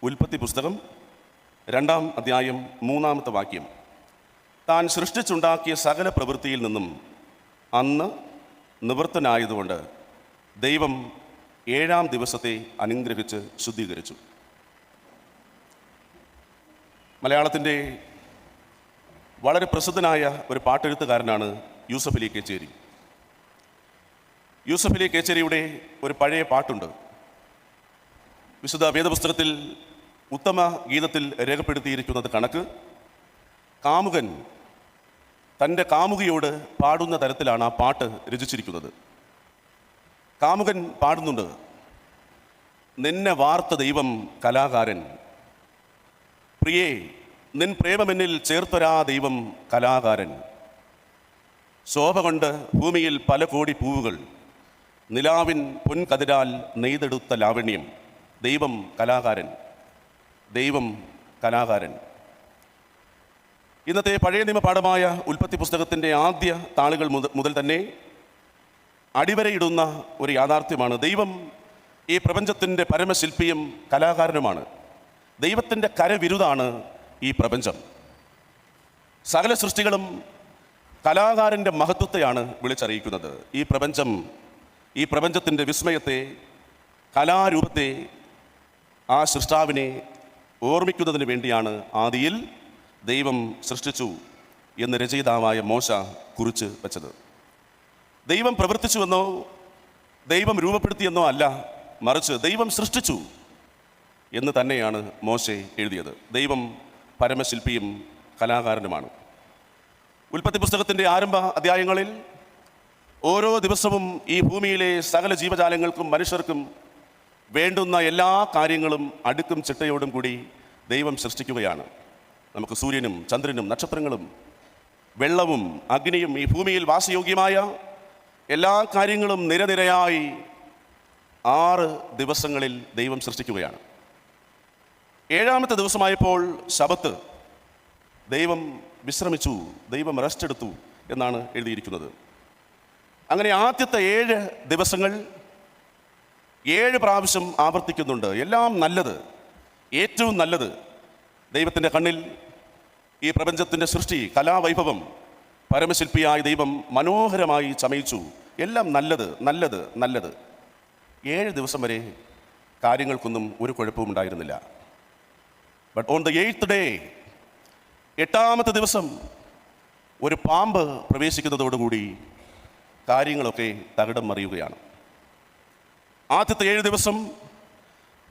ഉൽപ്പത്തി പുസ്തകം 2-ാം അധ്യായം 3-ാമത്തെ വാക്യം. താൻ സൃഷ്ടിച്ചുണ്ടാക്കിയ സകല പ്രവൃത്തിയിൽ നിന്നും അന്ന് നിവൃത്തനായതുകൊണ്ട് ദൈവം 7-ാം ദിവസത്തെ അനുഗ്രഹിച്ച് ശുദ്ധീകരിച്ചു. മലയാളത്തിൻ്റെ വളരെ പ്രസിദ്ധനായ ഒരു പാട്ടെഴുത്തുകാരനാണ് യൂസഫ് അലി കേച്ചേരി. യൂസഫ് അലി കേച്ചേരിയുടെ ഒരു പഴയ പാട്ടുണ്ട്. വിശുദ്ധ വേദപുസ്തകത്തിൽ ഉത്തമ ഗീതത്തിൽ രേഖപ്പെടുത്തിയിരിക്കുന്നത് കണക്ക് കാമുകൻ തൻ്റെ കാമുകിയോട് പാടുന്ന തരത്തിലാണ് ആ പാട്ട് രചിച്ചിരിക്കുന്നത്. കാമുകൻ പാടുന്നുണ്ട്: നിന്നെ വാർത്ത ദൈവം കലാകാരൻ, പ്രിയേ നിൻ പ്രേമമെന്നിൽ ചേർത്തൊരാ ദൈവം കലാകാരൻ. ശോഭ കൊണ്ട് ഭൂമിയിൽ പല കോടി പൂവുകൾ, നിലാവിൻ പൊൻകതിരാൽ നെയ്തെടുത്ത ലാവണ്യം. ദൈവം കലാകാരൻ, ദൈവം കലാകാരൻ. ഇന്നത്തെ പഴയ നിയമപാഠമായ ഉൽപ്പത്തി പുസ്തകത്തിൻ്റെ ആദ്യ താളുകൾ മുതൽ തന്നെ അടിവരയിടുന്ന ഒരു യാഥാർത്ഥ്യമാണ്: ദൈവം ഈ പ്രപഞ്ചത്തിൻ്റെ പരമശില്പിയും കലാകാരനുമാണ്. ദൈവത്തിൻ്റെ കരവിരുതാണ് ഈ പ്രപഞ്ചം. സകല സൃഷ്ടികളും കലാകാരൻ്റെ മഹത്വത്തെയാണ് വിളിച്ചറിയിക്കുന്നത്. ഈ പ്രപഞ്ചത്തിൻ്റെ വിസ്മയത്തെ, കലാരൂപത്തെ, ആ സൃഷ്ടാവിനെ ഓർമ്മിക്കുന്നതിന് വേണ്ടിയാണ് ആദിയിൽ ദൈവം സൃഷ്ടിച്ചു എന്ന് രചയിതാവായ മോശ കുറിച്ച് വച്ചത്. ദൈവം പ്രവർത്തിച്ചുവെന്നോ ദൈവം രൂപപ്പെടുത്തിയെന്നോ അല്ല, മറിച്ച് ദൈവം സൃഷ്ടിച്ചു എന്ന് തന്നെയാണ് മോശെ എഴുതിയത്. ദൈവം പരമശില്പിയും കലാകാരനുമാണ്. ഉൽപ്പത്തി പുസ്തകത്തിൻ്റെ ആരംഭ അധ്യായങ്ങളിൽ ഓരോ ദിവസവും ഈ ഭൂമിയിലെ സകല ജീവജാലങ്ങൾക്കും മനുഷ്യർക്കും വേണ്ടുന്ന എല്ലാ കാര്യങ്ങളും അടുക്കും ചിട്ടയോടും കൂടി ദൈവം സൃഷ്ടിക്കുകയാണ്. നമുക്ക് സൂര്യനും ചന്ദ്രനും നക്ഷത്രങ്ങളും വെള്ളവും അഗ്നിയും ഈ ഭൂമിയിൽ വാസയോഗ്യമായ എല്ലാ കാര്യങ്ങളും നിരനിരയായി 6 ദിവസങ്ങളിൽ ദൈവം സൃഷ്ടിക്കുകയാണ്. 7-ാമത്തെ ദിവസമായപ്പോൾ ശബത്ത്, ദൈവം വിശ്രമിച്ചു, ദൈവം റെസ്റ്റ് എടുത്തു എന്നാണ് എഴുതിയിരിക്കുന്നത്. അങ്ങനെ ആദ്യത്തെ 7 ദിവസങ്ങൾ 7 പ്രാവശ്യം ആവർത്തിക്കുന്നുണ്ട്. എല്ലാം നല്ലത്, ഏറ്റവും നല്ലത്. ദൈവത്തിൻ്റെ കണ്ണിൽ ഈ പ്രപഞ്ചത്തിൻ്റെ സൃഷ്ടി, കലാവൈഭവം പരമശില്പിയായ ദൈവം മനോഹരമായി ചമയിച്ചു. എല്ലാം നല്ലത്, നല്ലത്, നല്ലത്. 7 ദിവസം വരെ കാര്യങ്ങൾക്കൊന്നും ഒരു കുഴപ്പവും ഉണ്ടായിരുന്നില്ല. But on the 8th day, 8-ാമത്തെ ദിവസം ഒരു പാമ്പ് പ്രവേശിക്കുന്നതോടുകൂടി കാര്യങ്ങളൊക്കെ തകിടം മറിയുകയാണ്. ആദ്യത്തെ 7 ദിവസം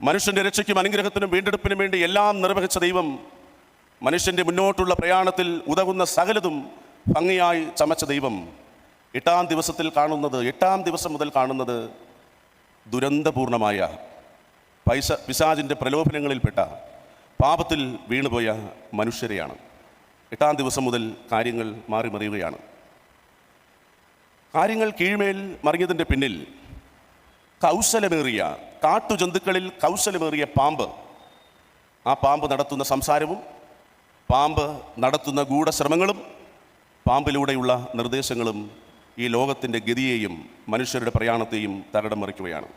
മനുഷ്യൻ്റെ രക്ഷയ്ക്കും അനുഗ്രഹത്തിനും വീണ്ടെടുപ്പിനും വേണ്ടി എല്ലാം നിർവഹിച്ച ദൈവം മനുഷ്യൻ്റെ മുന്നോട്ടുള്ള പ്രയാണത്തിൽ ഉതകുന്ന സകലതും ഭംഗിയായി ചമച്ച ദൈവം 8-ാം ദിവസം മുതൽ കാണുന്നത് ദുരന്തപൂർണമായ പിശാചിൻ്റെ പ്രലോഭനങ്ങളിൽപ്പെട്ട പാപത്തിൽ വീണുപോയ മനുഷ്യരെയാണ്. 8-ാം ദിവസം മുതൽ കാര്യങ്ങൾ മാറി മറിയുകയാണ്. കാര്യങ്ങൾ കീഴ്മേൽ മറിഞ്ഞതിൻ്റെ പിന്നിൽ കൗശലമേറിയ, കാട്ടുജന്തുക്കളിൽ കൗശലമേറിയ പാമ്പ്, ആ പാമ്പ് നടത്തുന്ന സംസാരവും പാമ്പ് നടത്തുന്ന ഗൂഢശ്രമങ്ങളും പാമ്പിലൂടെയുള്ള നിർദ്ദേശങ്ങളും ഈ ലോകത്തിൻ്റെ ഗതിയെയും മനുഷ്യരുടെ പ്രയാണത്തെയും തകിടം മറിക്കുകയാണ്.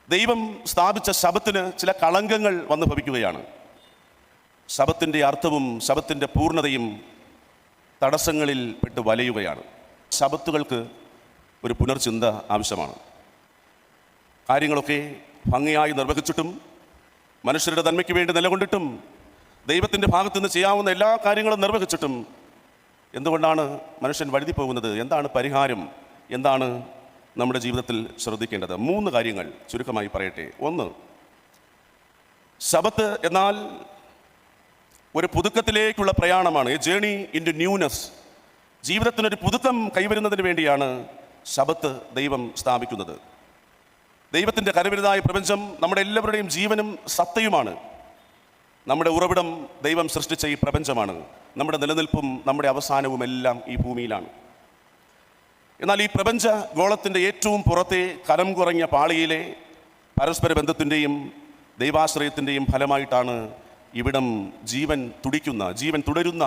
ദൈവം സ്ഥാപിച്ച ശബത്തിന് ചില കളങ്കങ്ങൾ വന്നു ഭവിക്കുകയാണ്. ശബത്തിൻ്റെ അർത്ഥവും ശബത്തിൻ്റെ പൂർണ്ണതയും തടസ്സങ്ങളിൽ പെട്ട് വലയുകയാണ്. ശബത്തുകൾക്ക് ഒരു പുനർചിന്ത ആവശ്യമാണ്. കാര്യങ്ങളൊക്കെ ഭംഗിയായി നിർവഹിച്ചിട്ടും മനുഷ്യരുടെ നന്മയ്ക്ക് വേണ്ടി നിലകൊണ്ടിട്ടും ദൈവത്തിൻ്റെ ഭാഗത്തുനിന്ന് ചെയ്യാവുന്ന എല്ലാ കാര്യങ്ങളും നിർവഹിച്ചിട്ടും എന്തുകൊണ്ടാണ് മനുഷ്യൻ വഴുതി പോകുന്നത്? എന്താണ് പരിഹാരം? എന്താണ് നമ്മുടെ ജീവിതത്തിൽ ശ്രദ്ധിക്കേണ്ടത്? 3 കാര്യങ്ങൾ ചുരുക്കമായി പറയട്ടെ. 1, ശബത്ത് എന്നാൽ ഒരു പുതുക്കത്തിലേക്കുള്ള പ്രയാണമാണ്. A journey into newness. ജീവിതത്തിനൊരു പുതുക്കം കൈവരുന്നതിന് വേണ്ടിയാണ് ശബത്ത് ദൈവം സ്ഥാപിക്കുന്നത്. ദൈവത്തിൻ്റെ കരവിരുതായ പ്രപഞ്ചം നമ്മുടെ എല്ലാവരുടെയും ജീവനും സത്തയുമാണ്. നമ്മുടെ ഉറവിടം ദൈവം സൃഷ്ടിച്ച ഈ പ്രപഞ്ചമാണ്. നമ്മുടെ നിലനിൽപ്പും നമ്മുടെ അവസാനവും എല്ലാം ഈ ഭൂമിയിലാണ്. എന്നാൽ ഈ പ്രപഞ്ച ഗോളത്തിൻ്റെ ഏറ്റവും പുറത്തെ കനം കുറഞ്ഞ പാളിയിലെ പരസ്പര ബന്ധത്തിൻ്റെയും ദൈവാശ്രയത്തിൻ്റെയും ഫലമായിട്ടാണ് ഇവിടം ജീവൻ തുടരുന്ന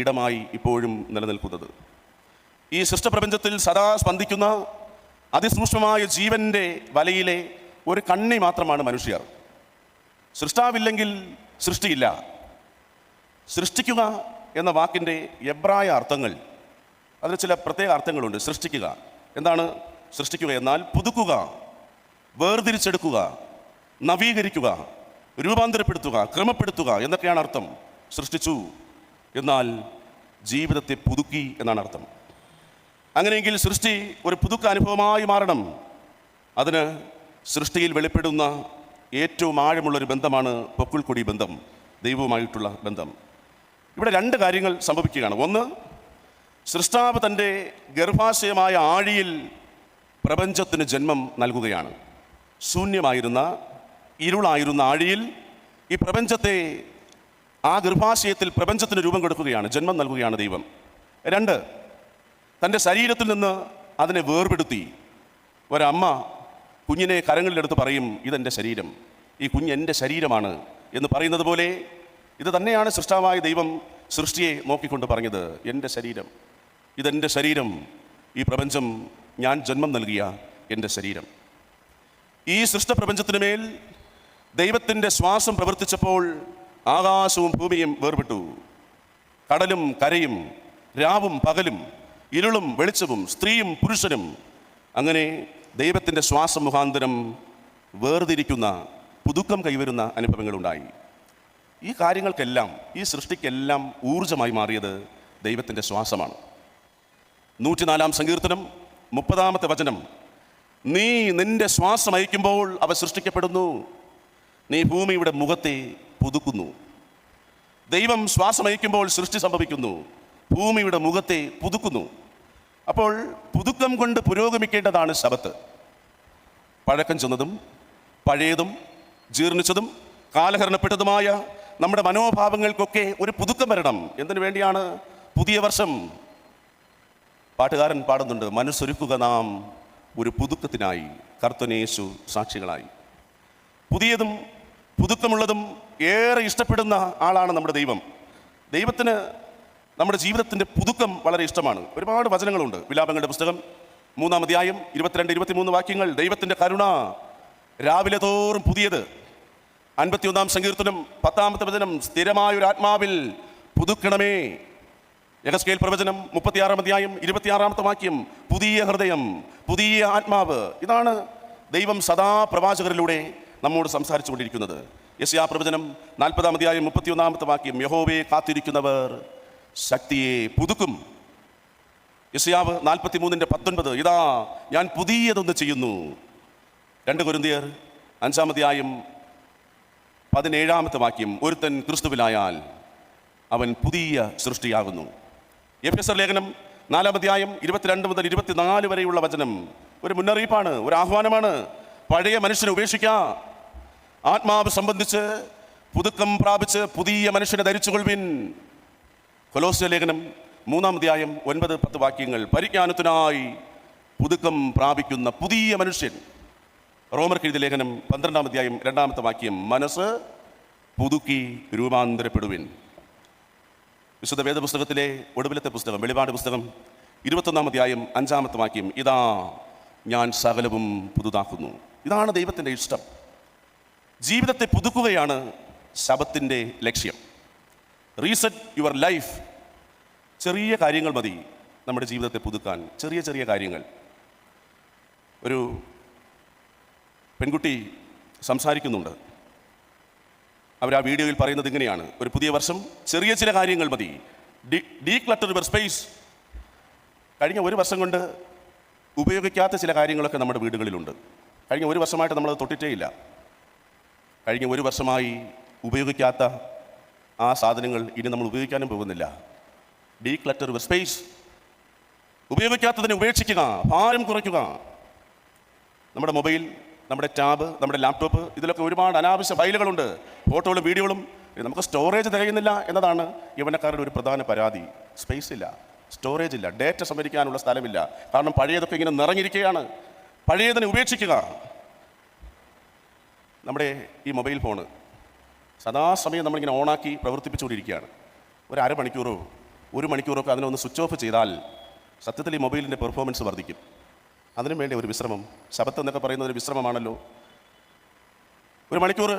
ഇടമായി ഇപ്പോഴും നിലനിൽക്കുന്നത്. ഈ സൃഷ്ടപ്രപഞ്ചത്തിൽ സദാ സ്പന്ദിക്കുന്ന അതിസൂക്ഷ്മമായ ജീവൻ്റെ വലയിലെ ഒരു കണ്ണി മാത്രമാണ് മനുഷ്യർ. സൃഷ്ടാവില്ലെങ്കിൽ സൃഷ്ടിയില്ല. സൃഷ്ടിക്കുക എന്ന വാക്കിൻ്റെ എബ്രായ അർത്ഥങ്ങൾ, അതിന് ചില പ്രത്യേക അർത്ഥങ്ങളുണ്ട്. സൃഷ്ടിക്കുക എന്താണ്? സൃഷ്ടിക്കുക എന്നാൽ പുതുക്കുക, വേർതിരിച്ചെടുക്കുക, നവീകരിക്കുക, രൂപാന്തരപ്പെടുത്തുക, ക്രമപ്പെടുത്തുക എന്നൊക്കെയാണ് അർത്ഥം. സൃഷ്ടിച്ചു എന്നാൽ ജീവിതത്തെ പുതുക്കി എന്നാണ് അർത്ഥം. അങ്ങനെയെങ്കിൽ സൃഷ്ടി ഒരു പുതുക്ക അനുഭവമായി മാറണം. അതിന് സൃഷ്ടിയിൽ വെളിപ്പെടുന്ന ഏറ്റവും ആഴമുള്ളൊരു ബന്ധമാണ് പൊക്കിൾക്കൊടി ബന്ധം, ദൈവവുമായിട്ടുള്ള ബന്ധം. ഇവിടെ രണ്ട് കാര്യങ്ങൾ സംഭവിക്കുകയാണ്. ഒന്ന്, സൃഷ്ടാവ് തൻ്റെ ഗർഭാശയമായ ആഴിയിൽ പ്രപഞ്ചത്തിന് ജന്മം നൽകുകയാണ്. ശൂന്യമായിരുന്ന, ഇരുളായിരുന്ന ആഴിയിൽ ഈ പ്രപഞ്ചത്തെ, ആ ഗർഭാശയത്തിൽ പ്രപഞ്ചത്തിന് രൂപം കൊടുക്കുകയാണ്, ജന്മം നൽകുകയാണ് ദൈവം. രണ്ട്, തൻ്റെ ശരീരത്തിൽ നിന്ന് അതിനെ വേർപെടുത്തി. ഒരമ്മ കുഞ്ഞിനെ കരങ്ങളിലെടുത്ത് പറയും, ഇതെൻ്റെ ശരീരം, ഈ കുഞ്ഞ് എൻ്റെ ശരീരമാണ് എന്ന് പറയുന്നത് പോലെ ഇത് തന്നെയാണ് സൃഷ്ടാവായ ദൈവം സൃഷ്ടിയെ നോക്കിക്കൊണ്ട് പറഞ്ഞത്, എൻ്റെ ശരീരം, ഇതെൻ്റെ ശരീരം, ഈ പ്രപഞ്ചം ഞാൻ ജന്മം നൽകിയ എൻ്റെ ശരീരം. ഈ സൃഷ്ടപ്രപഞ്ചത്തിന് മേൽ ദൈവത്തിൻ്റെ ശ്വാസം പ്രവർത്തിച്ചപ്പോൾ ആകാശവും ഭൂമിയും വേർപെട്ടു. കടലും കരയും, രാവും പകലും, ഇരുളും വെളിച്ചവും, സ്ത്രീയും പുരുഷനും, അങ്ങനെ ദൈവത്തിൻ്റെ ശ്വാസം മുഖാന്തരം വേർതിരിക്കുന്ന, പുതുക്കം കൈവരുന്ന അനുഭവങ്ങളുണ്ടായി. ഈ കാര്യങ്ങൾക്കെല്ലാം, ഈ സൃഷ്ടിക്കെല്ലാം ഊർജമായി മാറിയത് ദൈവത്തിൻ്റെ ശ്വാസമാണ്. 104-ാം സങ്കീർത്തനം 30-ാമത്തെ വചനം, നീ നിന്റെ ശ്വാസം അയക്കുമ്പോൾ അവ സൃഷ്ടിക്കപ്പെടുന്നു, നീ ഭൂമിയുടെ മുഖത്തെ പുതുക്കുന്നു. ദൈവം ശ്വാസം അയക്കുമ്പോൾ സൃഷ്ടി സംഭവിക്കുന്നു, ഭൂമിയുടെ മുഖത്തെ പുതുക്കുന്നു. അപ്പോൾ പുതുക്കം കൊണ്ട് പുരോഗമിക്കേണ്ടതാണ് ശബത്ത്. പഴക്കം ചെന്നതും പഴയതും ജീർണിച്ചതും കാലഹരണപ്പെട്ടതുമായ നമ്മുടെ മനോഭാവങ്ങൾക്കൊക്കെ ഒരു പുതുക്കം വരണം. എന്തിനു വേണ്ടിയാണ്? പുതിയ വർഷം. പാട്ടുകാരൻ പാടുന്നുണ്ട്, മനസ്സൊരുക്കുക നാം ഒരു പുതുക്കത്തിനായി, കർത്തനേശു സാക്ഷികളായി. പുതിയതും പുതുക്കമുള്ളതും ഏറെ ഇഷ്ടപ്പെടുന്ന ആളാണ് നമ്മുടെ ദൈവം. ദൈവത്തിന് നമ്മുടെ ജീവിതത്തിൻ്റെ പുതുക്കം വളരെ ഇഷ്ടമാണ്. ഒരുപാട് വചനങ്ങളുണ്ട്. വിലാപങ്ങളുടെ പുസ്തകം 3-ാം അധ്യായം 22-23 വാക്യങ്ങൾ, ദൈവത്തിൻ്റെ കരുണ രാവിലെ തോറും പുതിയത്. 51-ാം സങ്കീർത്തനം 10-ാമത്തെ വചനം, സ്ഥിരമായൊരു ആത്മാവിൽ പുതുക്കണമേ. യെഹെസ്കേൽ പ്രവചനം 36-ാം അധ്യായം 26-ാമത്തെ വാക്യം, പുതിയ ഹൃദയം, പുതിയ ആത്മാവ്. ഇതാണ് ദൈവം സദാ പ്രവാചകരിലൂടെ നമ്മോട് സംസാരിച്ചു കൊണ്ടിരിക്കുന്നത്. യെശയ്യാ പ്രവചനം 40-ാം അധ്യായം 31-ാമത്തെ വാക്യം, യഹോവയെ കാത്തിരിക്കുന്നവർ ശക്തിയെ പുതുക്കും. യെശയ്യാവ് 43:19, ഇതാ ഞാൻ പുതിയതൊന്ന് ചെയ്യുന്നു. 2 കൊരിന്ത്യർ 5-ാം അധ്യായം 17-ാമത്തെ വാക്യം, ഒരുത്തൻ ക്രിസ്തുവിലായാൽ അവൻ പുതിയ സൃഷ്ടിയാകുന്നു. എഫെസർ ലേഖനം 4-ാം അധ്യായം 22 മുതൽ 24 വരെയുള്ള വചനം ഒരു മുന്നറിയിപ്പാണ്, ഒരു ആഹ്വാനമാണ്. പഴയ മനുഷ്യനെ ഉപേക്ഷിക്കുക, ആത്മാവ് സംബന്ധിച്ച് പുതുക്കം പ്രാപിച്ച് പുതിയ മനുഷ്യനെ ധരിച്ചുകൊള്ളുവിൻ. കൊലോസ്യ ലേഖനം 3-ാം അധ്യായം 9-10 വാക്യങ്ങൾ, പരിജ്ഞാനത്തിനായി പുതുക്കം പ്രാപിക്കുന്ന പുതിയ മനുഷ്യൻ. റോമർക്ക് എഴുതിയ ലേഖനം 12-ാം അധ്യായം 2-ാമത്തെ വാക്യം, മനസ്സ് പുതുക്കി രൂപാന്തരപ്പെടുവിൻ. വിശുദ്ധ വേദപുസ്തകത്തിലെ ഒടുവിലത്തെ പുസ്തകം, വെളിപാട് പുസ്തകം 21-ാം അധ്യായം 5-ാമത്തെ വാക്യം, ഇതാ ഞാൻ സകലവും പുതുതാക്കുന്നു. ഇതാണ് ദൈവത്തിൻ്റെ ഇഷ്ടം. ജീവിതത്തെ പുതുക്കുകയാണ് ശബത്തിൻ്റെ ലക്ഷ്യം. Reset your life. ചെറിയ കാര്യങ്ങൾ മതി നമ്മുടെ ജീവിതത്തെ പുതുക്കാൻ, ചെറിയ ചെറിയ കാര്യങ്ങൾ. ഒരു പെൺകുട്ടി സംസാരിക്കുന്നുണ്ട്. അവർ ആ വീഡിയോയിൽ പറയുന്നത് ഇങ്ങനെയാണ്, ഒരു പുതിയ വർഷം ചെറിയ ചില കാര്യങ്ങൾ മതി. Declutter your space. കഴിഞ്ഞ ഒരു വർഷം കൊണ്ട് ഉപയോഗിക്കാത്ത ചില കാര്യങ്ങളൊക്കെ നമ്മുടെ വീടുകളിലുണ്ട്. കഴിഞ്ഞ ഒരു വർഷമായിട്ട് നമ്മളത് തൊട്ടിട്ടേ ഇല്ല. കഴിഞ്ഞ ഒരു വർഷമായി ഉപയോഗിക്കാത്ത ആ സാധനങ്ങൾ ഇനി നമ്മൾ ഉപയോഗിക്കാനും പോകുന്നില്ല. Declutter your space. ഉപയോഗിക്കാത്തതിനെ ഉപേക്ഷിക്കുക, ഭാരം കുറയ്ക്കുക. നമ്മുടെ മൊബൈൽ, നമ്മുടെ ടാബ്, നമ്മുടെ ലാപ്ടോപ്പ്, ഇതിലൊക്കെ ഒരുപാട് അനാവശ്യ ഫയലുകളുണ്ട്, ഫോട്ടോകളും വീഡിയോകളും. നമുക്ക് സ്റ്റോറേജ് തികയുന്നില്ല എന്നതാണ് യൗവനക്കാരുടെ ഒരു പ്രധാന പരാതി. സ്പേസ് ഇല്ല, സ്റ്റോറേജ് ഇല്ല, ഡേറ്റ സംഭരിക്കാനുള്ള സ്ഥലമില്ല. കാരണം പഴയതൊക്കെ ഇങ്ങനെ നിറഞ്ഞിരിക്കുകയാണ്. പഴയതിനെ ഉപേക്ഷിക്കുക. നമ്മുടെ ഈ മൊബൈൽ ഫോണ് സദാസമയം നമ്മളിങ്ങനെ ഓണാക്കി പ്രവർത്തിപ്പിച്ചുകൊണ്ടിരിക്കുകയാണ്. ഒരു അരമണിക്കൂറോ 1 മണിക്കൂറോ ഒക്കെ അതിനൊന്ന് സ്വിച്ച് ഓഫ് ചെയ്താൽ സത്യത്തിൽ ഈ മൊബൈലിൻ്റെ പെർഫോമൻസ് വർദ്ധിക്കും. അതിനും വേണ്ടി ഒരു വിശ്രമം. ശബത്ത് എന്നൊക്കെ പറയുന്നത് ഒരു വിശ്രമമാണല്ലോ. 1 മണിക്കൂർ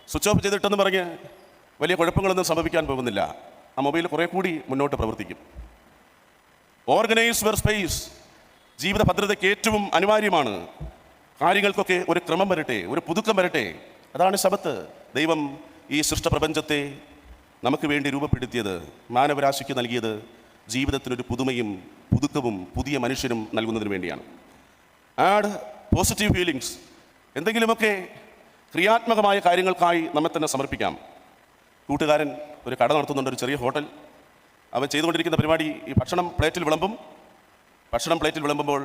സ്വിച്ച് ഓഫ് ചെയ്തിട്ടെന്ന് പറഞ്ഞ് വലിയ കുഴപ്പങ്ങളൊന്നും സംഭവിക്കാൻ പോകുന്നില്ല. ആ മൊബൈൽ കുറേ കൂടി മുന്നോട്ട് പ്രവർത്തിക്കും. Organise your space. ജീവിത ഭദ്രതയ്ക്ക് ഏറ്റവും അനിവാര്യമാണ്. കാര്യങ്ങൾക്കൊക്കെ ഒരു ക്രമം വരട്ടെ, ഒരു പുതുക്കം വരട്ടെ. അതാണ് ശബത്ത്. ദൈവം ഈ സൃഷ്ടപ്രപഞ്ചത്തെ നമുക്ക് വേണ്ടി രൂപപ്പെടുത്തിയത്, മാനവരാശിക്ക് നൽകിയത് ജീവിതത്തിനൊരു പുതുമയും പുതുക്കവും പുതിയ മനുഷ്യനും നൽകുന്നതിന് വേണ്ടിയാണ്. Add positive feelings. എന്തെങ്കിലുമൊക്കെ ക്രിയാത്മകമായ കാര്യങ്ങൾക്കായി നമ്മെ തന്നെ സമർപ്പിക്കാം. കൂട്ടുകാരൻ ഒരു കട നടത്തുന്നുണ്ട്, ഒരു ചെറിയ ഹോട്ടൽ. അവൻ ചെയ്തുകൊണ്ടിരിക്കുന്ന പരിപാടി ഈ ഭക്ഷണം പ്ലേറ്റിൽ വിളമ്പുമ്പോൾ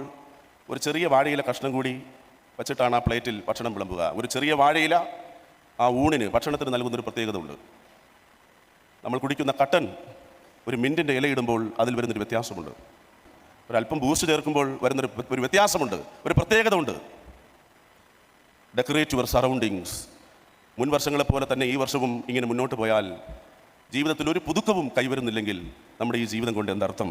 ഒരു ചെറിയ വാഴയില കഷ്ണം കൂടി വച്ചിട്ടാണ് ആ പ്ലേറ്റിൽ ഭക്ഷണം വിളമ്പുക. ഒരു ചെറിയ വാഴയില ആ ഊണിന്, ഭക്ഷണത്തിന് നൽകുന്നൊരു പ്രത്യേകത ഉണ്ട്. നമ്മൾ കുടിക്കുന്ന കട്ടൻ ഒരു മിൻറ്റിൻ്റെ ഇലയിടുമ്പോൾ അതിൽ വരുന്നൊരു വ്യത്യാസമുണ്ട്. ഒരല്പം ബൂസ്റ്റ് ചേർക്കുമ്പോൾ വരുന്നൊരു വ്യത്യാസമുണ്ട്, ഒരു പ്രത്യേകത ഉണ്ട്. Decorate your surroundings. മുൻ വർഷങ്ങളെപ്പോലെ തന്നെ ഈ വർഷവും ഇങ്ങനെ മുന്നോട്ട് പോയാൽ ജീവിതത്തിൽ ഒരു പുതുക്കവും കൈവരുന്നില്ലെങ്കിൽ നമ്മുടെ ഈ ജീവിതം കൊണ്ട് എന്തർത്ഥം?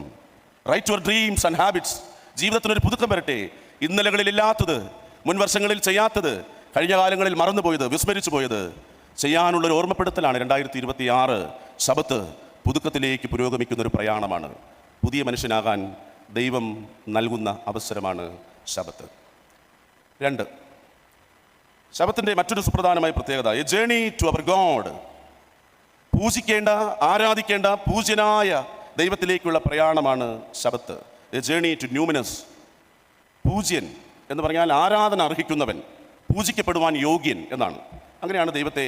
Write your dreams and habits. ജീവിതത്തിനൊരു പുതുക്കം വരട്ടെ. ഇന്നലകളിലില്ലാത്തത്, മുൻ വർഷങ്ങളിൽ ചെയ്യാത്തത്, കഴിഞ്ഞ കാലങ്ങളിൽ മറന്നുപോയത്, വിസ്മരിച്ചു പോയത് ചെയ്യാനുള്ളൊരു ഓർമ്മപ്പെടുത്തലാണ് 2026 ശബത്ത്. പുതുക്കത്തിലേക്ക് പുരോഗമിക്കുന്നൊരു പ്രയാണമാണ്. പുതിയ മനുഷ്യനാകാൻ ദൈവം നൽകുന്ന അവസരമാണ് ശബത്ത്. 2, ശബത്തിൻ്റെ മറ്റൊരു സുപ്രധാനമായ പ്രത്യേകത, a journey to our God. പൂജിക്കേണ്ട, ആരാധിക്കേണ്ട, പൂജ്യനായ ദൈവത്തിലേക്കുള്ള പ്രയാണമാണ് ശബത്ത്. A journey to numinous. പൂജ്യൻ എന്ന് പറഞ്ഞാൽ ആരാധന അർഹിക്കുന്നവൻ, പൂജിക്കപ്പെടുവാൻ യോഗ്യൻ എന്നാണ്. അങ്ങനെയാണ് ദൈവത്തെ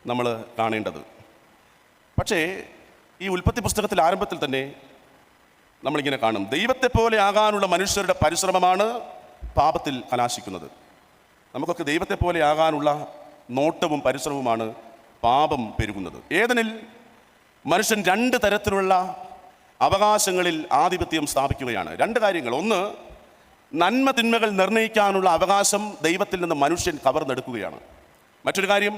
നമ്മൾ കാണേണ്ടത്. പക്ഷേ ഈ ഉൽപ്പത്തി പുസ്തകത്തിൽ ആരംഭത്തിൽ തന്നെ നമ്മളിങ്ങനെ കാണും, ദൈവത്തെ പോലെ ആകാനുള്ള മനുഷ്യരുടെ പരിശ്രമമാണ് പാപത്തിൽ കലാശിക്കുന്നത്. നമുക്കൊക്കെ ദൈവത്തെ പോലെ ആകാനുള്ള നോട്ടവും പരിശ്രമവുമാണ് പാപം പെരുകുന്നത്. ഏദനിൽ മനുഷ്യൻ 2 തരത്തിലുള്ള അവകാശങ്ങളിൽ ആധിപത്യം സ്ഥാപിക്കുകയാണ്. 2 കാര്യങ്ങൾ. ഒന്ന്, നന്മ തിന്മകൾ നിർണ്ണയിക്കാനുള്ള അവകാശം ദൈവത്തിൽ നിന്ന് മനുഷ്യൻ കവർന്നെടുക്കുകയാണ്. മറ്റൊരു കാര്യം,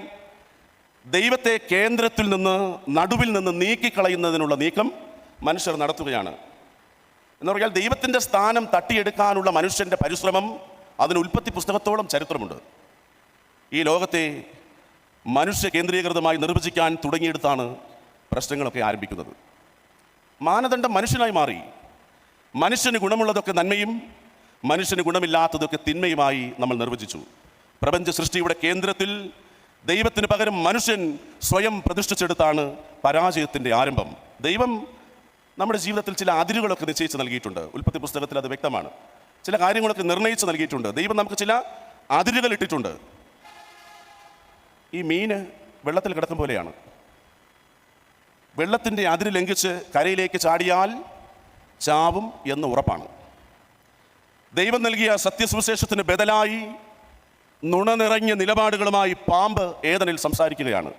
ദൈവത്തെ കേന്ദ്രത്തിൽ നിന്ന്, നടുവിൽ നിന്ന് നീക്കിക്കളയുന്നതിനുള്ള നീക്കം മനുഷ്യർ നടത്തുകയാണ്. എന്ന് പറഞ്ഞാൽ ദൈവത്തിൻ്റെ സ്ഥാനം തട്ടിയെടുക്കാനുള്ള മനുഷ്യൻ്റെ പരിശ്രമം, അതിന് ഉൽപ്പത്തി പുസ്തകത്തോളം ചരിത്രമുണ്ട്. ഈ ലോകത്തെ മനുഷ്യ കേന്ദ്രീകൃതമായി നിർവചിക്കാൻ തുടങ്ങിയെടുത്താണ് പ്രശ്നങ്ങളൊക്കെ ആരംഭിക്കുന്നത്. മാനദണ്ഡം മനുഷ്യനായി മാറി. മനുഷ്യന് ഗുണമുള്ളതൊക്കെ നന്മയും മനുഷ്യന് ഗുണമില്ലാത്തതൊക്കെ തിന്മയുമായി നമ്മൾ നിർവചിച്ചു. പ്രപഞ്ച സൃഷ്ടിയുടെ കേന്ദ്രത്തിൽ ദൈവത്തിന് പകരം മനുഷ്യൻ സ്വയം പ്രതിഷ്ഠിച്ചെടുത്താണ് പരാജയത്തിൻ്റെ ആരംഭം. ദൈവം നമ്മുടെ ജീവിതത്തിൽ ചില അതിരുകളൊക്കെ നിശ്ചയിച്ച് നൽകിയിട്ടുണ്ട്. ഉൽപ്പത്തി പുസ്തകത്തിൽ അത് വ്യക്തമാണ്. ചില കാര്യങ്ങളൊക്കെ നിർണ്ണയിച്ച് നൽകിയിട്ടുണ്ട്. ദൈവം നമുക്ക് ചില അതിരുകൾ ഇട്ടിട്ടുണ്ട്. ഈ മീന് വെള്ളത്തിൽ കിടക്കും പോലെയാണ്. വെള്ളത്തിൻ്റെ അതിര് ലംഘിച്ച് കരയിലേക്ക് ചാടിയാൽ ചാവും എന്ന് ഉറപ്പാണ്. ദൈവം നൽകിയ സത്യസുവിശേഷത്തിന് ബദലായി നുണ നിറഞ്ഞ നിലപാടുകളുമായി പാമ്പ് ഏദനിൽ സംസാരിക്കുകയാണ്.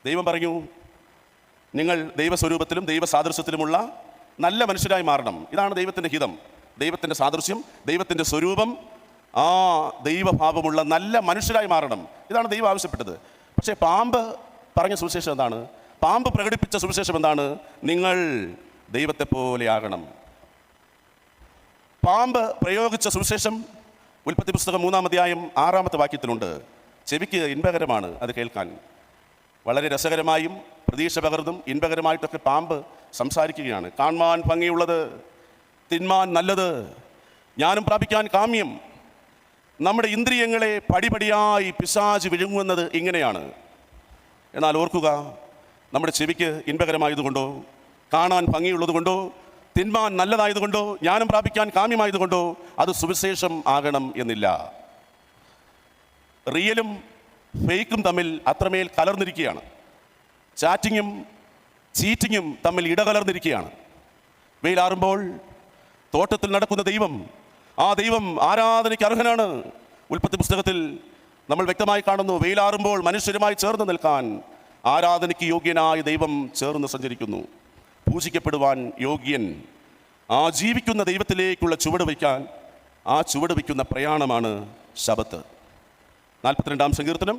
ദൈവം പറഞ്ഞു, നിങ്ങൾ ദൈവസ്വരൂപത്തിലും ദൈവസാദൃശ്യത്തിലുമുള്ള നല്ല മനുഷ്യരായി മാറണം. ഇതാണ് ദൈവത്തിൻ്റെ ഹിതം. ദൈവത്തിൻ്റെ സാദൃശ്യം, ദൈവത്തിൻ്റെ സ്വരൂപം, ആ ദൈവഭാവമുള്ള നല്ല മനുഷ്യരായി മാറണം. ഇതാണ് ദൈവം ആവശ്യപ്പെട്ടത്. പക്ഷേ പാമ്പ് പറഞ്ഞ സുവിശേഷം എന്താണ്? പാമ്പ് പ്രകടിപ്പിച്ച സുവിശേഷം എന്താണ്? നിങ്ങൾ ദൈവത്തെ പോലെയാകണം. പാമ്പ് പ്രയോഗിച്ച സുവിശേഷം ഉൽപ്പത്തി പുസ്തകം 3-ാം അധ്യായം 6-ാമത്തെ വാക്യത്തിലുണ്ട്. ചെവിക്ക് ഇൻപകരമാണ് അത് കേൾക്കാൻ. വളരെ രസകരമായും പ്രതീക്ഷ പകർന്നും ഇൻപകരമായിട്ടൊക്കെ പാമ്പ് സംസാരിക്കുകയാണ്. കാണുവാൻ ഭംഗിയുള്ളത്, തിന്മാൻ നല്ലത്, ജ്ഞാനം പ്രാപിക്കാൻ കാമ്യം. നമ്മുടെ ഇന്ദ്രിയങ്ങളെ പടിപടിയായി പിശാച് വിഴുങ്ങുന്നത് ഇങ്ങനെയാണ്. എന്നാൽ ഓർക്കുക, നമ്മുടെ ചെവിക്ക് ഇൻപകരമായതുകൊണ്ടോ, കാണാൻ ഭംഗിയുള്ളതുകൊണ്ടോ, തിന്മാൻ നല്ലതായതുകൊണ്ടോ, ജ്ഞാനം പ്രാപിക്കാൻ കാമ്യമായതുകൊണ്ടോ അത് സുവിശേഷം ആകണം എന്നില്ല. റിയലും ഫേക്കും തമ്മിൽ അത്രമേൽ കലർന്നിരിക്കുകയാണ്. ചാറ്റിങ്ങും ചീറ്റിങ്ങും തമ്മിൽ ഇടകലർന്നിരിക്കുകയാണ്. വെയിലാറുമ്പോൾ തോട്ടത്തിൽ നടക്കുന്ന ദൈവം, ആ ദൈവം ആരാധനയ്ക്ക് അർഹനാണ്. ഉൽപ്പത്തി പുസ്തകത്തിൽ നമ്മൾ വ്യക്തമായി കാണുന്നു, വെയിലാറുമ്പോൾ മനുഷ്യരുമായി ചേർന്ന് നിൽക്കാൻ ആരാധനയ്ക്ക് യോഗ്യനായ ദൈവം ചേർന്ന് സഞ്ചരിക്കുന്നു. പൂജിക്കപ്പെടുവാൻ യോഗ്യൻ, ആ ജീവിക്കുന്ന ദൈവത്തിലേക്കുള്ള ചുവട് വയ്ക്കാൻ, ആ ചുവട് വയ്ക്കുന്ന പ്രയാണമാണ് ശബത്ത്. 42-ാം സങ്കീർത്തനം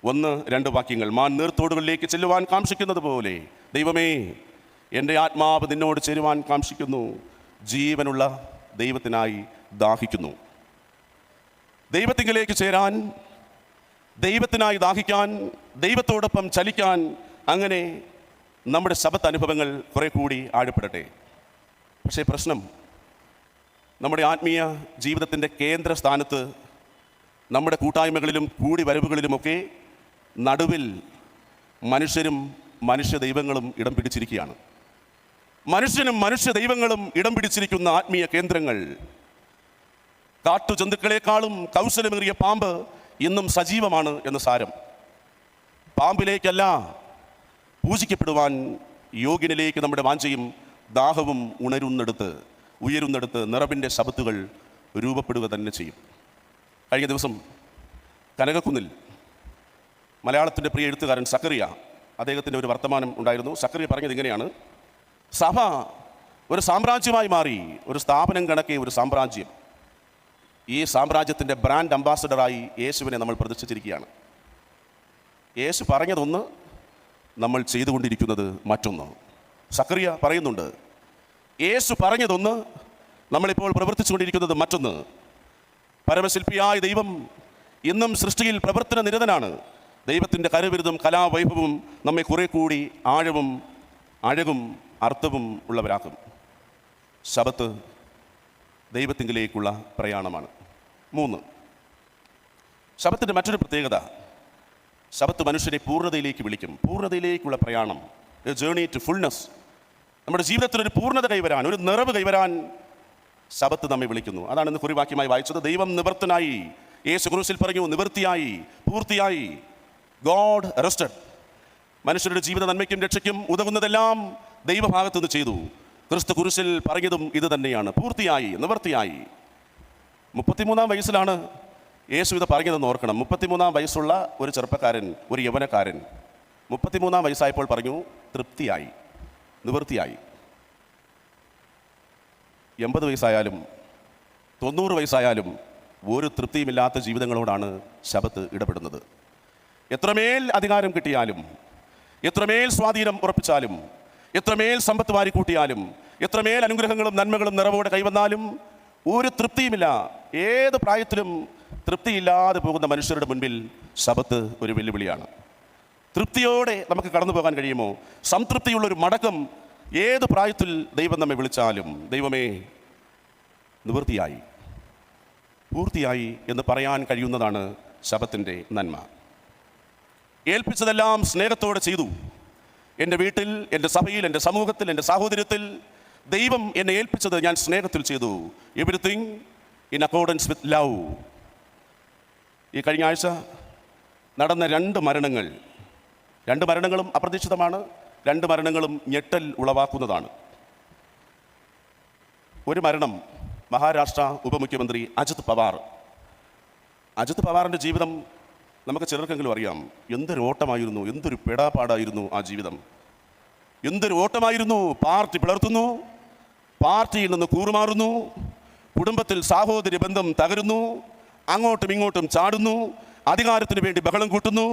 1-2 വാക്യങ്ങൾ. മാൻ നീർത്തോടുകളിലേക്ക് ചെല്ലുവാൻ കാംക്ഷിക്കുന്നത് പോലെ ദൈവമേ, എൻ്റെ ആത്മാവ് നിന്നോട് ചേരുവാൻ കാംക്ഷിക്കുന്നു, ജീവനുള്ള ദൈവത്തിനായി ദാഹിക്കുന്നു. ദൈവത്തിങ്കിലേക്ക് ചേരാൻ ദൈവത്തിനായി ദാഹിക്കാൻ, ദൈവത്തോടൊപ്പം ചലിക്കാൻ, അങ്ങനെ നമ്മുടെ ശബത്ത് അനുഭവങ്ങൾ കുറെ കൂടി ആഴപ്പെടട്ടെ. പക്ഷേ പ്രശ്നം, നമ്മുടെ ആത്മീയ ജീവിതത്തിൻ്റെ കേന്ദ്ര സ്ഥാനത്ത്, നമ്മുടെ കൂട്ടായ്മകളിലും കൂടി വരവുകളിലുമൊക്കെ നടുവിൽ മനുഷ്യരും മനുഷ്യ ദൈവങ്ങളും ഇടം പിടിച്ചിരിക്കുകയാണ്. മനുഷ്യനും മനുഷ്യ ദൈവങ്ങളും ഇടം പിടിച്ചിരിക്കുന്ന ആത്മീയ കേന്ദ്രങ്ങൾ, കാട്ടുജന്തുക്കളെക്കാളും കൗശലമേറിയ പാമ്പ് ഇന്നും സജീവമാണ് എന്ന് സാരം. പാമ്പിലേക്കല്ല, പൂജിക്കപ്പെടുവാൻ യോഗ്യനിലേക്ക് നമ്മുടെ വാഞ്ചയും ദാഹവും ഉയരുന്നിടത്ത് നിറവിൻ്റെ ശബത്തുകൾ രൂപപ്പെടുക തന്നെ ചെയ്യും. കഴിഞ്ഞ ദിവസം കനകക്കുന്നിൽ മലയാളത്തിൻ്റെ പ്രിയ എഴുത്തുകാരൻ സക്കറിയ, അദ്ദേഹത്തിൻ്റെ ഒരു വർത്തമാനം ഉണ്ടായിരുന്നു. സക്കറിയ പറഞ്ഞത് ഇങ്ങനെയാണ്: സഭ ഒരു സാമ്രാജ്യമായി മാറി, ഒരു സ്ഥാപനം കണക്കെ ഒരു സാമ്രാജ്യം. ഈ സാമ്രാജ്യത്തിൻ്റെ ബ്രാൻഡ് അംബാസഡറായി യേശുവിനെ നമ്മൾ പ്രതിഷ്ഠിച്ചിരിക്കുകയാണ്. യേശു പറഞ്ഞതൊന്ന്, നമ്മൾ ചെയ്തുകൊണ്ടിരിക്കുന്നത് മറ്റൊന്ന്. സക്കറിയ പറയുന്നുണ്ട്, യേശു പറഞ്ഞതൊന്ന്, നമ്മളിപ്പോൾ പ്രവർത്തിച്ചുകൊണ്ടിരിക്കുന്നത് മറ്റൊന്ന്. പരമശില്പിയായ ദൈവം ഇന്നും സൃഷ്ടിയിൽ പ്രവർത്തന നിരതനാണ്. ദൈവത്തിൻ്റെ കരവിരുതും കലാവൈഭവവും നമ്മെ കുറെ കൂടി ആഴവും അഴകും അർത്ഥവും ഉള്ളവരാക്കും. ശബത്ത് ദൈവത്തിങ്കിലേക്കുള്ള പ്രയാണമാണ്. 3, ശബത്തിൻ്റെ മറ്റൊരു പ്രത്യേകത, ശബത്ത് മനുഷ്യനെ പൂർണ്ണതയിലേക്ക് വിളിക്കും. പൂർണ്ണതയിലേക്കുള്ള പ്രയാണം, എ ജേർണി ടു ഫുൾനെസ്. നമ്മുടെ ജീവിതത്തിലൊരു പൂർണ്ണത കൈവരാൻ, ഒരു നിറവ് കൈവരാൻ ശബത്ത് നമ്മെ വിളിക്കുന്നു. അതാണ് ഇന്ന് കുറിവാക്യമായി വായിച്ചത്. ദൈവം നിവൃത്തനായി, യേശു ക്രൂശിൽ പറഞ്ഞു, നിവൃത്തിയായി, പൂർത്തിയായി. God rested. മനുഷ്യരുടെ ജീവിത നന്മയ്ക്കും രക്ഷയ്ക്കും ഉതകുന്നതെല്ലാം ദൈവഭാഗത്തു നിന്ന് ചെയ്തു. ക്രിസ്തു കുരിശിൽ പറഞ്ഞതും ഇത് തന്നെയാണ്, പൂർത്തിയായി, നിവൃത്തിയായി. 33-ാം വയസ്സിലാണ് യേശു ഇത് പറഞ്ഞതെന്ന് ഓർക്കണം. 33-ാം വയസ്സുള്ള ഒരു ചെറുപ്പക്കാരൻ, ഒരു യൗവനക്കാരൻ 33-ാം വയസ്സായപ്പോൾ പറഞ്ഞു, തൃപ്തിയായി, നിവൃത്തിയായി. 80 വയസ്സായാലും 90 വയസ്സായാലും ഒരു തൃപ്തിയുമില്ലാത്ത ജീവിതങ്ങളോടാണ് ശബത്ത് ഇടപെടുന്നത്. എത്രമേൽ അധികാരം കിട്ടിയാലും, എത്രമേൽ സ്വാധീനം ഉറപ്പിച്ചാലും, എത്രമേൽ സമ്പത്ത് വാരിക്കൂട്ടിയാലും, എത്രമേൽ അനുഗ്രഹങ്ങളും നന്മകളും നിറവോടെ കൈവന്നാലും ഒരു തൃപ്തിയുമില്ല. ഏത് പ്രായത്തിലും തൃപ്തിയില്ലാതെ പോകുന്ന മനുഷ്യരുടെ മുൻപിൽ ശബത്ത് ഒരു വെല്ലുവിളിയാണ്. തൃപ്തിയോടെ നമുക്ക് കടന്നു പോകാൻ കഴിയുമോ? സംതൃപ്തിയുള്ളൊരു മടക്കം ഏത് പ്രായത്തിൽ ദൈവം നമ്മെ വിളിച്ചാലും, ദൈവമേ നിവൃത്തിയായി, പൂർത്തിയായി എന്ന് പറയാൻ കഴിയുന്നതാണ് ശബത്തിൻ്റെ നന്മ. ഏൽപ്പിച്ചതെല്ലാം സ്നേഹത്തോടെ ചെയ്തു. എൻ്റെ വീട്ടിൽ, എൻ്റെ സഭയിൽ, എൻ്റെ സമൂഹത്തിൽ, എൻ്റെ സാഹോദര്യത്തിൽ ദൈവം എന്നെ ഏൽപ്പിച്ചത് ഞാൻ സ്നേഹത്തിൽ ചെയ്തു. Everything in accordance with love. ഈ കഴിഞ്ഞ ആഴ്ച നടന്ന 2 മരണങ്ങളും അപ്രതീക്ഷിതമാണ്. 2 മരണങ്ങളും ഞെട്ടൽ ഉളവാക്കുന്നതാണ്. ഒരു മരണം, മഹാരാഷ്ട്ര ഉപമുഖ്യമന്ത്രി അജിത് പവാറിൻ്റെ ജീവിതം നമുക്ക് ചിലർക്കെങ്കിലും അറിയാം. എന്തൊരു ഓട്ടമായിരുന്നു, എന്തൊരു പെടാപ്പാടായിരുന്നു ആ ജീവിതം. എന്തൊരു ഓട്ടമായിരുന്നു. പാർട്ടി പിളർത്തുന്നു, പാർട്ടിയിൽ നിന്ന് കൂറുമാറുന്നു, കുടുംബത്തിൽ സാഹോദര്യ ബന്ധം തകരുന്നു, അങ്ങോട്ടും ഇങ്ങോട്ടും ചാടുന്നു, അധികാരത്തിന് വേണ്ടി ബഹളം കൂട്ടുന്നു,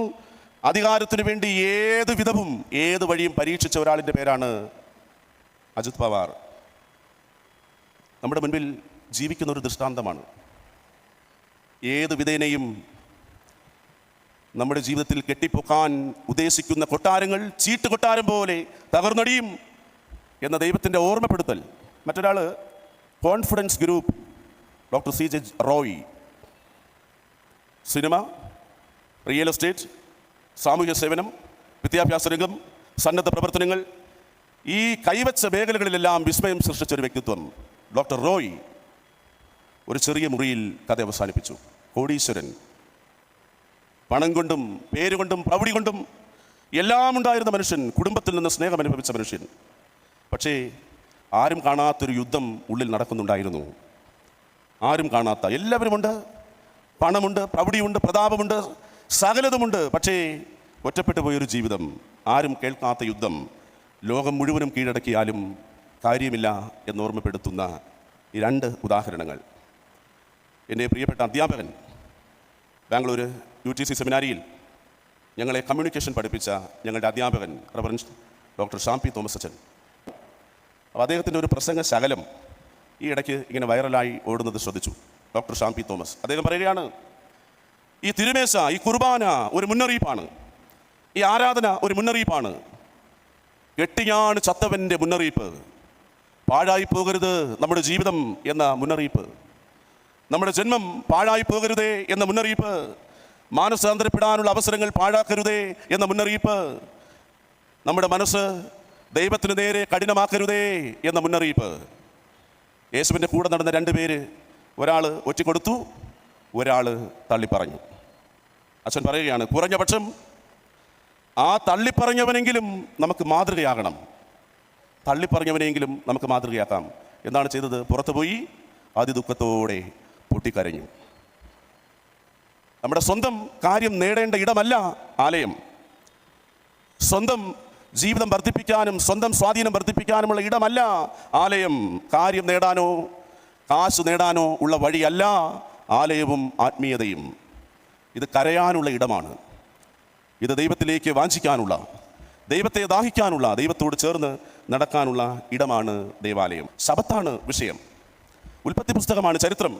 അധികാരത്തിന് വേണ്ടി ഏത് വിധവും ഏത് വഴിയും പരീക്ഷിച്ച ഒരാളിൻ്റെ പേരാണ് അജിത് പവാർ. നമ്മുടെ മുൻപിൽ ജീവിക്കുന്ന ഒരു ദൃഷ്ടാന്തമാണ്. ഏത് വിധേനയും നമ്മുടെ ജീവിതത്തിൽ കെട്ടിപ്പൊക്കാൻ ഉദ്ദേശിക്കുന്ന കൊട്ടാരങ്ങൾ ചീട്ടുകൊട്ടാരം പോലെ തകർന്നടിയും എന്ന ദൈവത്തിൻ്റെ ഓർമ്മപ്പെടുത്തൽ. മറ്റൊരാൾ, confidence group, doctor CJ Roy. Cinema, real estate, സാമൂഹ്യ സേവനം, വിദ്യാഭ്യാസ രംഗം, സന്നദ്ധ പ്രവർത്തനങ്ങൾ, ഈ കൈവച്ച മേഖലകളിലെല്ലാം വിസ്മയം സൃഷ്ടിച്ചൊരു വ്യക്തിത്വം ഡോക്ടർ റോയ് ഒരു ചെറിയ മുറിയിൽ കഥ അവസാനിപ്പിച്ചു. കോടീശ്വരൻ, പണം കൊണ്ടും പേരുകൊണ്ടും പ്രൗഢി കൊണ്ടും എല്ലാം ഉണ്ടായിരുന്ന മനുഷ്യൻ, കുടുംബത്തിൽ നിന്ന് സ്നേഹം അനുഭവിച്ച മനുഷ്യൻ. പക്ഷേ ആരും കാണാത്തൊരു യുദ്ധം ഉള്ളിൽ നടക്കുന്നുണ്ടായിരുന്നു. ആരും കാണാത്ത, എല്ലാവരുമുണ്ട്, പണമുണ്ട്, പ്രൗഢിയുണ്ട്, പ്രതാപമുണ്ട്, സകലതുമുണ്ട്. പക്ഷേ ഒറ്റപ്പെട്ടു പോയൊരു ജീവിതം, ആരും കേൾക്കാത്ത യുദ്ധം, ലോകം മുഴുവനും കീഴടക്കിയാലും കാര്യമില്ല എന്നോർമ്മപ്പെടുത്തുന്ന ഈ 2 ഉദാഹരണങ്ങൾ. എൻ്റെ പ്രിയപ്പെട്ട അധ്യാപകൻ, ബാംഗ്ലൂർ UTC സെമിനാരിയിൽ ഞങ്ങളെ കമ്മ്യൂണിക്കേഷൻ പഠിപ്പിച്ച ഞങ്ങളുടെ അധ്യാപകൻ റവറൻഡ് ഡോക്ടർ ഷാംപി തോമസ് അച്ഛൻ. അപ്പോൾ അദ്ദേഹത്തിൻ്റെ ഒരു പ്രസംഗ ശകലം ഈ ഇടയ്ക്ക് ഇങ്ങനെ വൈറലായി ഓടുന്നത് ശ്രദ്ധിച്ചു. ഡോക്ടർ ഷാംപി തോമസ് അദ്ദേഹം പറയുകയാണ്, ഈ തിരുമേശ, ഈ കുർബാന ഒരു മുന്നറിയിപ്പാണ്. ഈ ആരാധന ഒരു മുന്നറിയിപ്പാണ്. കെട്ടിയാണ് ചത്തവൻ്റെ മുന്നറിയിപ്പ്. പാഴായി പോകരുത് നമ്മുടെ ജീവിതം എന്ന മുന്നറിയിപ്പ്. നമ്മുടെ ജന്മം പാഴായി പോകരുതേ എന്ന മുന്നറിയിപ്പ്. മാനസാന്തരപ്പെടാനുള്ള അവസരങ്ങൾ പാഴാക്കരുതേ എന്ന മുന്നറിയിപ്പ്. നമ്മുടെ മനസ്സ് ദൈവത്തിന് നേരെ കഠിനമാക്കരുതേ എന്ന മുന്നറിയിപ്പ്. യേശുവിൻ്റെ കൂടെ നടന്ന 2 പേര്, ഒരാൾ ഒറ്റിക്കൊടുത്തു, ഒരാൾ തള്ളിപ്പറഞ്ഞു. അച്ഛൻ പറയുകയാണ്, കുറഞ്ഞ പക്ഷം ആ തള്ളിപ്പറഞ്ഞവനെങ്കിലും നമുക്ക് മാതൃകയാകണം. തള്ളിപ്പറഞ്ഞവനെങ്കിലും നമുക്ക് മാതൃകയാക്കാം. എന്താണ് ചെയ്തത്? പുറത്തുപോയി അതിദുഃഖത്തോടെ പൊട്ടിക്കരഞ്ഞു. നമ്മുടെ സ്വന്തം കാര്യം നേടേണ്ട ഇടമല്ല ആലയം. സ്വന്തം ജീവിതം വർദ്ധിപ്പിക്കാനും സ്വന്തം സ്വാധീനം വർദ്ധിപ്പിക്കാനുമുള്ള ഇടമല്ല ആലയം. കാര്യം നേടാനോ കാശ് നേടാനോ ഉള്ള വഴിയല്ല ആലയവും ആത്മീയതയും. ഇത് കരയാനുള്ള ഇടമാണ്. ഇത് ദൈവത്തിലേക്ക് വാഞ്ചിക്കാനുള്ള, ദൈവത്തെ ദാഹിക്കാനുള്ള, ദൈവത്തോട് ചേർന്ന് നടക്കാനുള്ള ഇടമാണ് ദേവാലയം. ശബത്താണ് വിഷയം. ഉൽപ്പത്തി പുസ്തകമാണ് ചരിത്രം.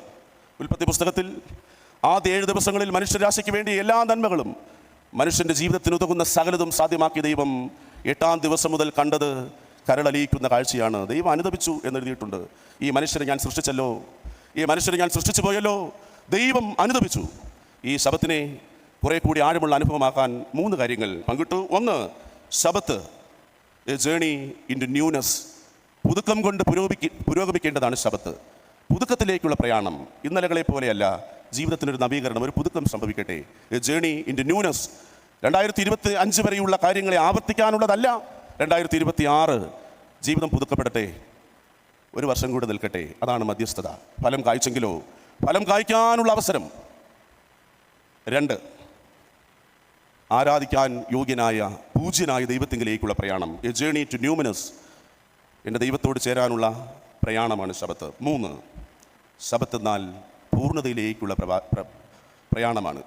ഉൽപ്പത്തി പുസ്തകത്തിൽ ആദ്യ 7 ദിവസങ്ങളിൽ മനുഷ്യരാശിക്ക് വേണ്ടി എല്ലാ നന്മകളും, മനുഷ്യൻ്റെ ജീവിതത്തിന് ഉതകുന്ന സകലതും സാധ്യമാക്കിയ ദൈവം 8-ാം ദിവസം മുതൽ കണ്ടത് കരളലിയിക്കുന്ന കാഴ്ചയാണ്. ദൈവം അനുതപിച്ചു എന്നെഴുതിയിട്ടുണ്ട്. ഈ മനുഷ്യരെ ഞാൻ സൃഷ്ടിച്ചല്ലോ, ഈ മനുഷ്യരെ ഞാൻ സൃഷ്ടിച്ചു പോയല്ലോ, ദൈവം അനുതപിച്ചു. ഈ ശബത്തിനെ കുറെ കൂടി ആഴമുള്ള അനുഭവമാക്കാൻ 3 കാര്യങ്ങൾ പങ്കിട്ടു. 1, ശബത്ത് a journey into newness. പുതുക്കം കൊണ്ട് പുരോഗമിക്കേണ്ടതാണ് ശബത്ത്. പുതുക്കത്തിലേക്കുള്ള പ്രയാണം. ഇന്നലകളെ പോലെയല്ല, ജീവിതത്തിനൊരു നവീകരണം, ഒരു പുതുക്കം സംഭവിക്കട്ടെ. A journey into newness. 2025 വരെയുള്ള കാര്യങ്ങളെ ആവർത്തിക്കാനുള്ളതല്ല. 2026 ജീവിതം പുതുക്കപ്പെടട്ടെ, ഒരു വർഷം കൂടെ നിൽക്കട്ടെ. അതാണ് മധ്യസ്ഥത. ഫലം കായ്ച്ചെങ്കിലോ ഫലം കായ്ക്കാനുള്ള അവസരം. 2, ആരാധിക്കാൻ യോഗ്യനായ പൂജ്യനായ ദൈവത്തിങ്കിലേക്കുള്ള പ്രയാണം. A journey to numinous. എൻ്റെ ദൈവത്തോട് ചേരാനുള്ള പ്രയാണമാണ് ശബത്ത്. 3, ശബത്ത് എന്നാൽ പൂർണ്ണതയിലേക്കുള്ള പ്രയാണമാണ്.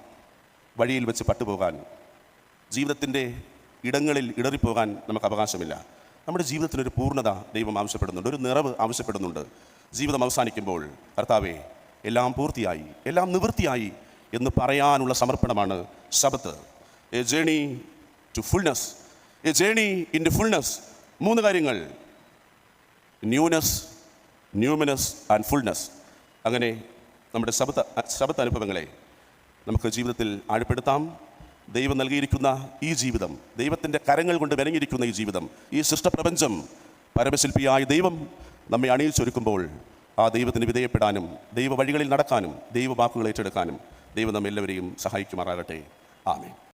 വഴിയിൽ വെച്ച് പട്ടുപോകാൻ, ജീവിതത്തിൻ്റെ ഇടങ്ങളിൽ ഇടറിപ്പോകാൻ നമുക്ക് അവകാശമില്ല. നമ്മുടെ ജീവിതത്തിനൊരു പൂർണ്ണത ദൈവം ആവശ്യപ്പെടുന്നുണ്ട്, ഒരു നിറവ് ആവശ്യപ്പെടുന്നുണ്ട്. ജീവിതം അവസാനിക്കുമ്പോൾ കർത്താവേ എല്ലാം പൂർത്തിയായി, എല്ലാം നിവൃത്തിയായി എന്ന് പറയാനുള്ള സമർപ്പണമാണ് ശബത്ത്. A journey to fullness. A journey into fullness. 3 കാര്യങ്ങൾ: ന്യൂനെസ്, ന്യൂമിനസ് ആൻഡ് ഫുൾനെസ്. അങ്ങനെ നമ്മുടെ ശബത്ത് അനുഭവങ്ങളെ നമുക്ക് ജീവിതത്തിൽ ആഴപ്പെടുത്താം. ദൈവം നൽകിയിരിക്കുന്ന ഈ ജീവിതം, ദൈവത്തിൻ്റെ കരങ്ങൾ കൊണ്ട് മെനഞ്ഞിരിക്കുന്ന ഈ ജീവിതം, ഈ സൃഷ്ടപ്രപഞ്ചം പരമശില്പിയായ ദൈവം നമ്മെ അണിയിച്ചൊരുക്കുമ്പോൾ ആ ദൈവത്തിന് വിധേയപ്പെടാനും ദൈവ വഴികളിൽ നടക്കാനും ദൈവ വാക്കുകൾ ഏറ്റെടുക്കാനും ദൈവം നമ്മെല്ലാവരെയും സഹായിക്കുമാറാകട്ടെ. ആമേൻ.